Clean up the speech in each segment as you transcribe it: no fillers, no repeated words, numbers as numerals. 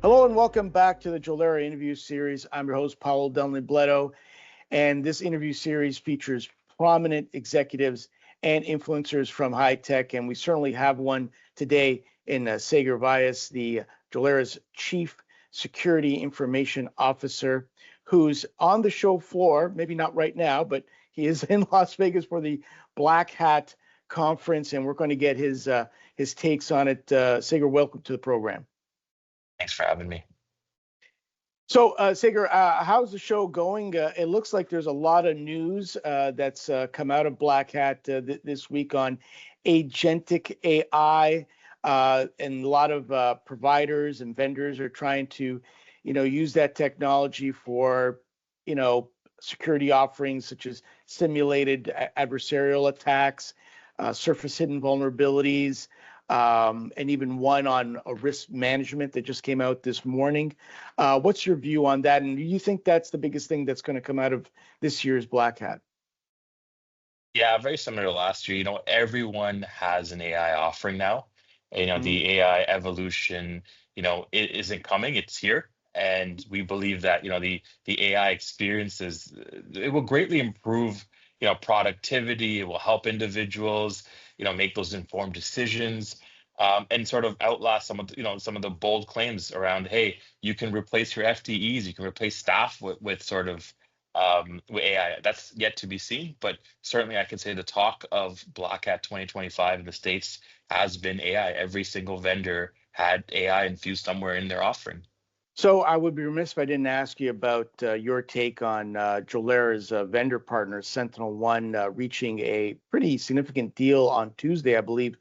Hello and welcome back to the Jolera interview series. I'm your host, Paulo Delnibleto, and this interview series features prominent executives and influencers from high tech, and we certainly have one today in Sagar Vyas, the Jolera's Chief Security Information Officer, who's on the show floor, maybe not right now, but he is in Las Vegas for the Black Hat Conference, and we're going to get his takes on it. Sagar, welcome to the program. Thanks for having me. So, Sagar, how's the show going? It looks like there's a lot of news that's come out of Black Hat this week on agentic AI, and a lot of providers and vendors are trying to, use that technology for, security offerings such as simulated adversarial attacks, surface hidden vulnerabilities, and even one on a risk management that just came out this morning. What's your view on that? And do you think that's the biggest thing that's going to come out of this year's Black Hat? Yeah, very similar to last year. Everyone has an AI offering now. The AI evolution, it isn't coming, it's here. And we believe that, the AI experiences, it will greatly improve, productivity. It will help individuals, make those informed decisions, and sort of outlast some of the bold claims around, hey, you can replace your FTEs, you can replace staff with sort of with AI. That's yet to be seen, but certainly I can say the talk of Black Hat 2025 in the States has been AI. Every single vendor had AI infused somewhere in their offering. So I would be remiss if I didn't ask you about your take on Jolera's vendor partner, SentinelOne, reaching a pretty significant deal on Tuesday, I believe,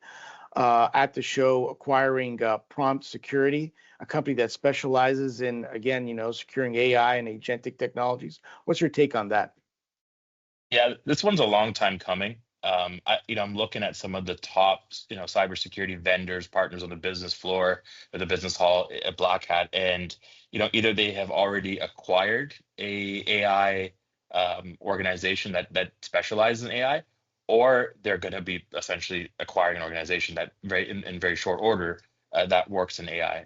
at the show, acquiring Prompt Security, a company that specializes in, again, securing AI and agentic technologies. What's your take on that? Yeah, this one's a long time coming. I'm looking at some of the top, cybersecurity vendors, partners on the business floor or the business hall at Black Hat, and either they have already acquired a AI organization that specializes in AI, or they're going to be essentially acquiring an organization that in very short order that works in AI.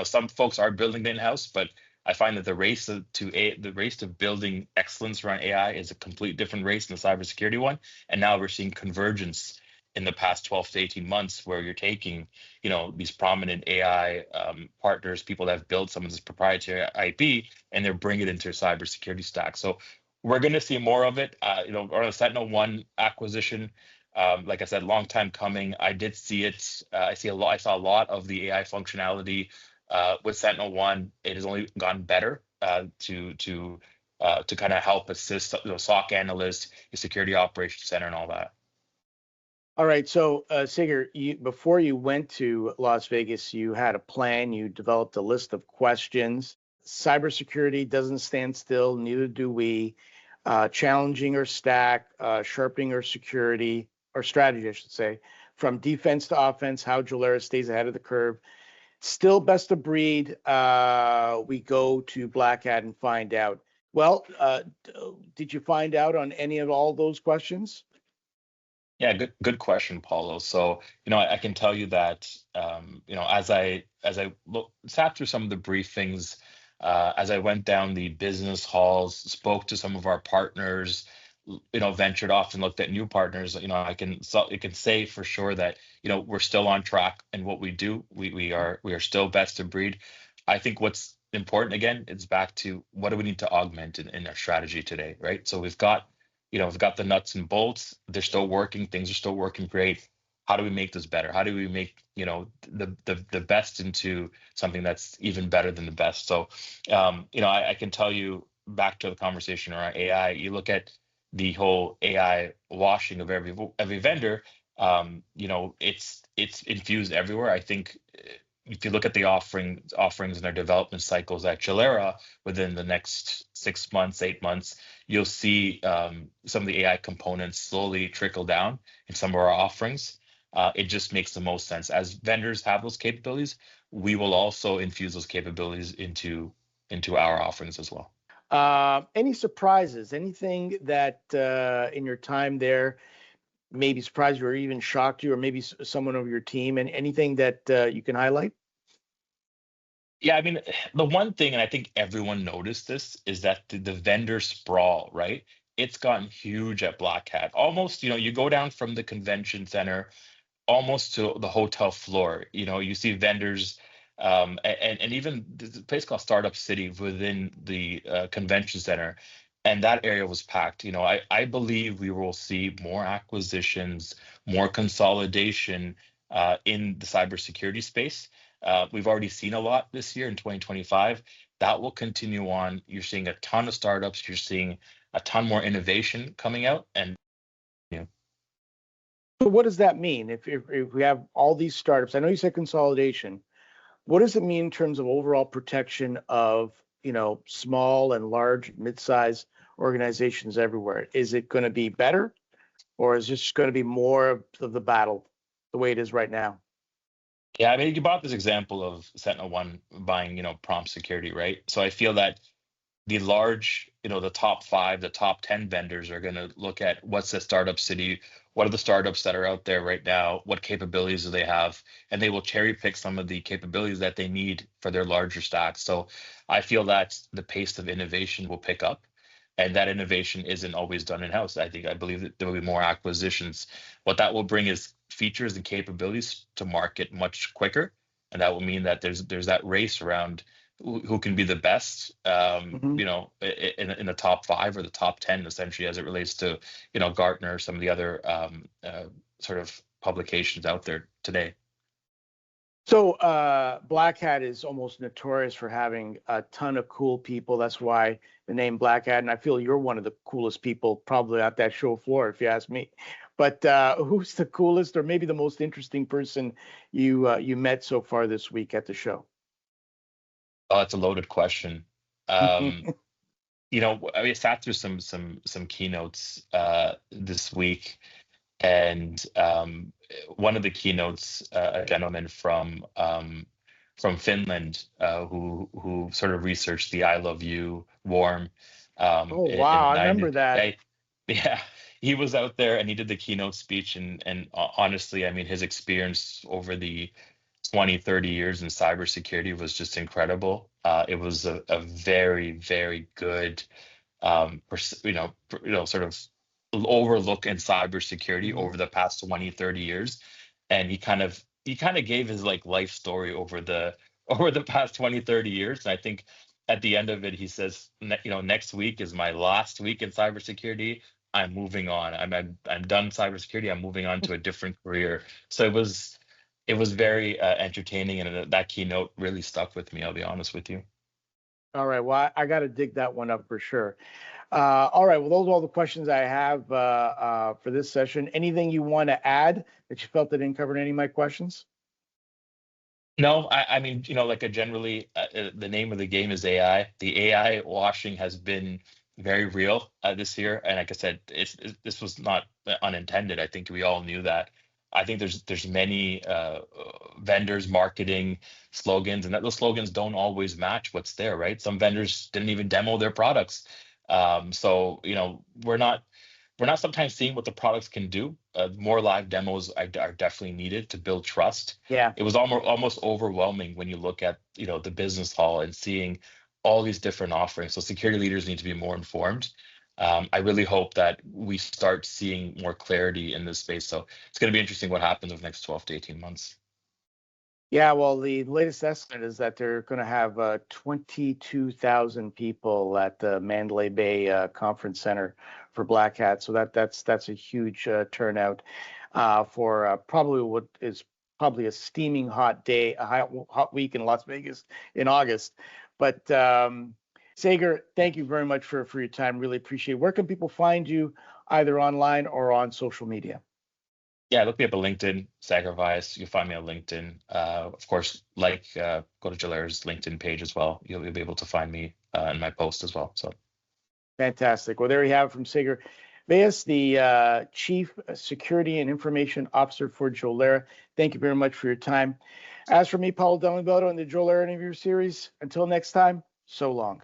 Some folks are building it in-house, but I find that the race to building excellence around AI is a complete different race than the cybersecurity one. And now we're seeing convergence in the past 12 to 18 months where you're taking, these prominent AI partners, people that have built some of this proprietary IP, and they're bringing it into a cybersecurity stack. So we're going to see more of it. On the SentinelOne acquisition, like I said, long time coming. I did see it. I saw a lot of the AI functionality with SentinelOne. It has only gotten better to kind of help assist SOC analysts, your security operations center, and all that. All right. So, Sagar, before you went to Las Vegas, you had a plan. You developed a list of questions. Cybersecurity doesn't stand still, neither do we. Challenging our stack, sharpening our security, or strategy, I should say, from defense to offense, how Jolera stays ahead of the curve. Still best of breed. We go to Black Hat and find out. Well, did you find out on any of all those questions? Yeah, good question, Paulo. So, I can tell you that, as I sat through some of the briefings, as I went down the business halls, spoke to some of our partners, ventured off and looked at new partners, I can say for sure that, we're still on track in what we do. We are still best of breed. I think what's important, again, it's back to what do we need to augment in our strategy today, right? So we've got the nuts and bolts. They're still working. Things are still working great. How do we make this better? How do we make, the best into something that's even better than the best? So, I can tell you, back to the conversation around AI, you look at the whole AI washing of every vendor. It's infused everywhere. I think if you look at the offerings and their development cycles at Jolera, within the next 6 months, 8 months, you'll see some of the AI components slowly trickle down in some of our offerings. It just makes the most sense. As vendors have those capabilities, we will also infuse those capabilities into our offerings as well. Any surprises? Anything that in your time there maybe surprised you or even shocked you, or maybe someone of your team, and anything that you can highlight? Yeah, I mean, the one thing, and I think everyone noticed this, is that the vendor sprawl, right? It's gotten huge at Black Hat. Almost, you go down from the convention center almost to the hotel floor. You see vendors, and even there's a place called Startup City within the convention center, and that area was packed. I believe we will see more acquisitions, more consolidation in the cybersecurity space. We've already seen a lot this year in 2025. That will continue on. You're seeing a ton of startups. You're seeing a ton more innovation coming out, and you know, So what does that mean? If we have all these startups, I know you said consolidation. What does it mean in terms of overall protection of, small and large, mid-size organizations everywhere? Is it going to be better, or is this going to be more of the battle the way it is right now? Yeah, I mean, you brought this example of Sentinel One buying, prompt security, right? So I feel that the large, the top five, the top 10 vendors are going to look at what's the startup city, what are the startups that are out there right now, what capabilities do they have, and they will cherry pick some of the capabilities that they need for their larger stacks. So I feel that the pace of innovation will pick up, and that innovation isn't always done in-house. I believe that there will be more acquisitions. What that will bring is features and capabilities to market much quicker, and that will mean that there's that race around who can be the best, Hmm. in the top five or the top 10, essentially, as it relates to, Gartner, some of the other sort of publications out there today. So Black Hat is almost notorious for having a ton of cool people. That's why the name Black Hat, and I feel you're one of the coolest people probably at that show floor, if you ask me. But who's the coolest, or maybe the most interesting person you met so far this week at the show? Oh, it's a loaded question. Um, I mean, I sat through some keynotes this week, and one of the keynotes, a gentleman from Finland, who sort of researched the "I love you" warm Oh in wow, the I remember 90s. that. Yeah, he was out there and he did the keynote speech, and honestly, I mean, his experience over the 20, 30 years in cybersecurity was just incredible. It was a very, very good, sort of overlook in cybersecurity Mhm. over the past 20, 30 years. And he kind of gave his like life story over the over the past 20, 30 years. And I think at the end of it, he says, next week is my last week in cybersecurity. I'm moving on. I'm done cybersecurity. I'm moving on to a different career. So it was very entertaining, and that keynote really stuck with me. I'll be honest with you. All right, well, I got to dig that one up for sure. All right, well, those are all the questions I have for this session. Anything you want to add that you felt that didn't cover any of my questions? No, I mean, like generally, the name of the game is AI. The AI washing has been very real this year, and like I said, this was not unintended. I think we all knew that. I think there's many vendors marketing slogans, and that those slogans don't always match what's there, right? Some vendors didn't even demo their products, so we're not sometimes seeing what the products can do. More live demos are definitely needed to build trust. Yeah. It was almost overwhelming when you look at the business hall and seeing all these different offerings. So security leaders need to be more informed. I really hope that we start seeing more clarity in this space. So it's going to be interesting what happens over the next 12 to 18 months. Yeah, well, the latest estimate is that they're going to have 22,000 people at the Mandalay Bay Conference Center for Black Hat. So that's a huge turnout for probably what is probably a steaming hot day, a hot week in Las Vegas in August. But Sagar, thank you very much for your time. Really appreciate it. Where can people find you, either online or on social media? Yeah, look me up on LinkedIn, Sagar Vyas. You'll find me on LinkedIn. Of course, go to Jolera's LinkedIn page as well. You'll be able to find me in my post as well. So Fantastic. Well, there you have it from Sagar Vyas, the Chief Security and Information Officer for Jolera. Thank you very much for your time. As for me, Paulo Delgado, in the Jolera interview series, until next time, so long.